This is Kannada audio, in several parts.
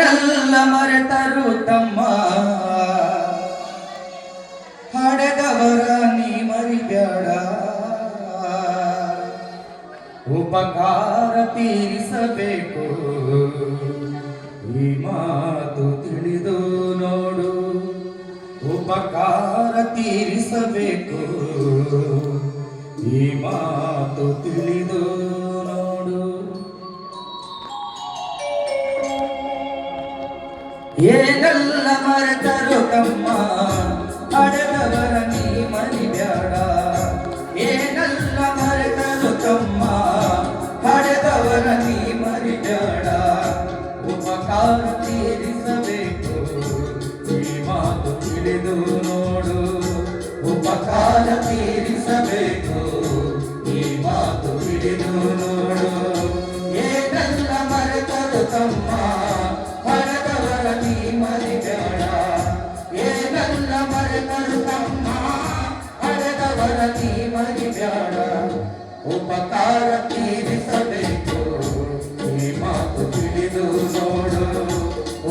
ಎಲ್ಲ ಮರೆತರು ತಮ್ಮ ಹಡೆದವರ ನೀ ಮರಿಬೇಡ ಉಪಕಾರ ತೀರಿಸಬೇಕು ಈ ಮಾತು ತಿಳಿದು ನೋಡು ಉಪಕಾರ ತೀರಿಸಬೇಕು ಈ ಮಾತು ತಿಳಿದು ನೋಡು ಏನೆಲ್ಲ ಮರೆತರು ತಮ್ಮ ಹಡೆದವರ ನೀ ಮರಿಬೇಡ ಏನೆಲ್ಲ ಮರೆತರು ತಮ್ಮ ಹಡೆದವರ ನೀ ಮರಿಬೇಡ ಉಪಕಾರ ತೀರಿಸಬೇಕು ಈ ಮಾತು ತಿಳಿದು ನೋಡು ಉಪಕಾರ ತೀರಿಸಬೇಕು ಈ ಮಾತು ತಿಳಿದು ನೋಡು ಏನೆಲ್ಲ ಮರೆತರು ತಮ್ಮ ಹಡೆದವರ ನೀ ಮರಿಬೇಡ ಏನೆಲ್ಲ ಮರೆತರು ತಮ್ಮ ಹಡೆದವರ ನೀ ಮರಿಬೇಡ ಉಪಕಾರ ತೀರಿಸಬೇಕು ಈ ಮಾತು ತಿಳಿದು ನೋಡು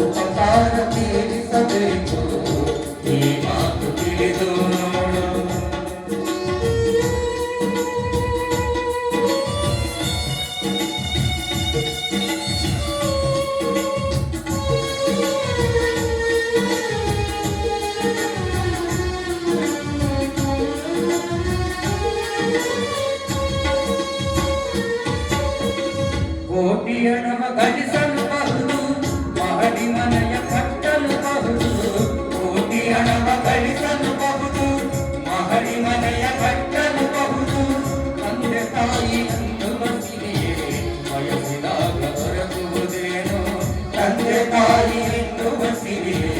ಉಪಕಾರ ತೀರಿಸಬೇಕು ಈ ಮಾತು ತಿಳಿದು ನೋಡು ಕೋಟಿಯಣವ ಗಳಿಸಲುಬಹುದು ಮಹಡಿ ಮನೆಯ ಕಟ್ಟಲುಬಹುದು ಕೋಟಿಯಣವ ಗಳಿಸಲುಬಹುದು ಮಹಡಿ ಮನೆಯ ಕಟ್ಟಲುಬಹುದು ತಂದೆ ತಾಯಿ ಅನ್ನುವ ಸಿರಿಯೇ ಬಯಸಿದಾಗ ದೊರಕುವುದೇನೋ ತಂದೆ ತಾಯಿ ಎನ್ನುವ ಸಿರಿಯೇ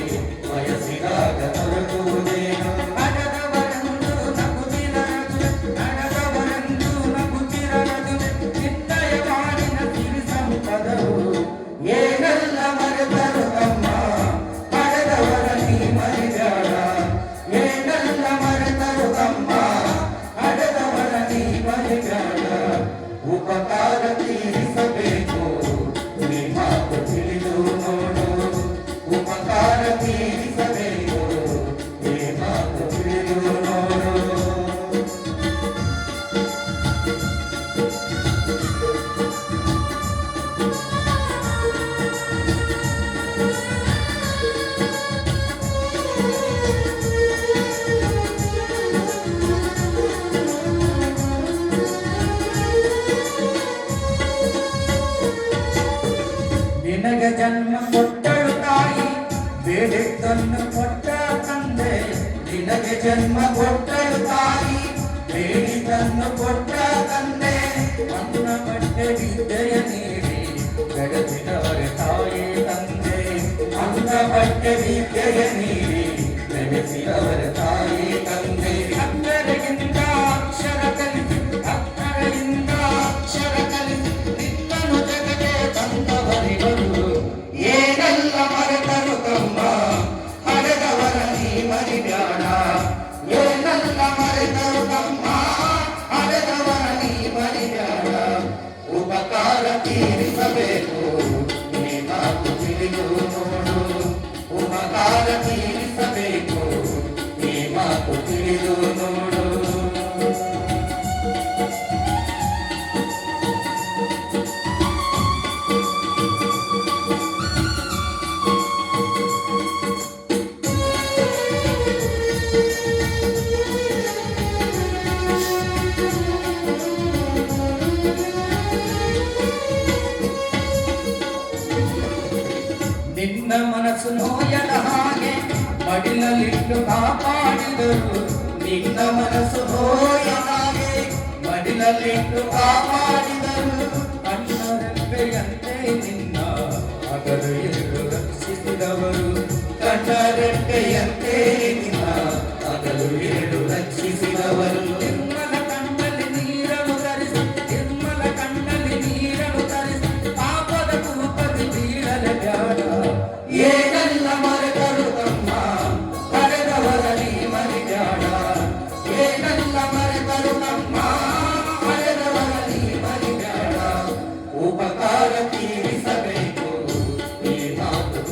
ಬಯಸಿದಾಗ ದೊರಕುವುದೇನೋ ಹಣದವರೆಂದು ನಗುತ್ತಿರದು ಹಣದವರೆಂದು ನಗುತ್ತಿರದು ನಿನ್ನಯ ಮಾಡಿನ ಸಿರಿ ಸಂಪದವು ಏನೆಲ್ಲ ಮರೆತರು ತಮ್ಮ ಹಡೆದವರ ನೀ ಮರಿಬೇಡ ಏನೆಲ್ಲ ಮರೆತರು ತಮ್ಮ ಹಡೆದವರ ನೀ ಮರಿಬೇಡ ಉಪಕಾರ ತೀರಿಸಬೇಕು ಈ ಮಾತು ತಿಳಿದು ನೋಡು ಉಪಕಾರ ತೀರಿಸಬೇಕು ಈ ಮಾತು ತಿಳಿದು ನೋಡು ನಿನಗೆ ಜನ್ಮ ಕೊಟ್ಟಳು ತಾಯಿ ಬೇಡಿದ್ದನ್ನು ಕೊಟ್ಟ ತಂದೆ ನಿನಗೆ ಜನ್ಮ ಕೊಟ್ಟಳು ತಾಯಿ ಬೇಡಿದ್ದನ್ನು ಕೊಟ್ಟ ತಂದೆ ಅನ್ನ ಬಟ್ಟೆ ವಿದ್ಯೆಯ ನೀಡಿ ಬೆಳೆಸಿದವರ ತಾಯಿ ತಂದೆ ಅನ್ನ ಬಟ್ಟೆ ವಿದ್ಯೆಯ ನೀಡಿ ಬೆಳೆಸಿದವರ ತಾಯಿ ತಂದೆ ಅಕ್ಷರದಿಂದ ಅಕ್ಷರ ಕಲಿಸಿ ಅಕ್ಷರದಿಂದ ಅಕ್ಷರ ಕಲಿಸಿ ನಿನ್ನನು ಜಗಕ್ಕೆ ತಂದವರಿವರು ಏನೆಲ್ಲ ಮರೆತರು ತಮ್ಮ ಹಡೆದವರ ನೀ ಮರಿಬೇಡ ಏನೆಲ್ಲ ಮರೆತರು ತಮ್ಮ ಹಡೆದವರ ನೀ ಮರಿಬೇಡ ಉಪಕಾರ ತೀರಿಸಬೇಕು ಈ ಮಾತು ತಿಳಿದು ನೋಡು ಉಪಕಾರ ತೀರಿಸಬೇಕು ಈ ಮಾತು ತಿಳಿದು ನೋಡು ನಿನ್ನ ಮನಸ್ಸು ನೋಯದ ಹಾಗೆ ಮಡಿಲಲ್ಲಿಟ್ಟು ಕಾಪಾಡಿದರು ನಿನ್ನ ಮನಸ್ಸು ನೋಯದ ಹಾಗೆ ಮಡಿಲಲ್ಲಿಟ್ಟು ಕಾಪಾಡಿದರು ಕಣ್ಣರೆಪ್ಪೆಯಂತೆ ನಿನ್ನ ಹಗಲು ಇರುಳು ರಕ್ಷಿಸಿದವರು ಕಣ್ಣರೆಪ್ಪೆಯಂತೆ ನಿನ್ನ ಹಗಲು ಇರುಳು ರಕ್ಷಿಸಿದವರು ನಿರ್ಮಲ ಕಣ್ಣಲ್ಲಿ ನೀರನ್ನು ಧರಿಸಿ ನಿರ್ಮಲ ಕಣ್ಣಲ್ಲಿ ನೀರನ್ನು ಧರಿಸಿ ಪಾಪದ ಕೂಪದಿ ಬೀಳಲೆ ಬ್ಯಾಡ ಏನೆಲ್ಲ ಮರೆತರು ತಮ್ಮ ಹಡೆದವರ ನೀ ಮರಿಬೇಡ ಏನೆಲ್ಲ ಮರೆತರು ತಮ್ಮ ಹಡೆದವರ ನೀ ಮರಿಬೇಡ ಉಪಕಾರ ತೀರಿಸಬೇಕು ಈ ಮಾತು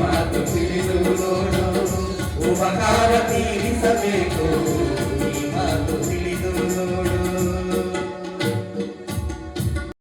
ಮಾತು ತಿಳಿದು ನೋಡು ಉಪಕಾರ ತೀರಿಸಲು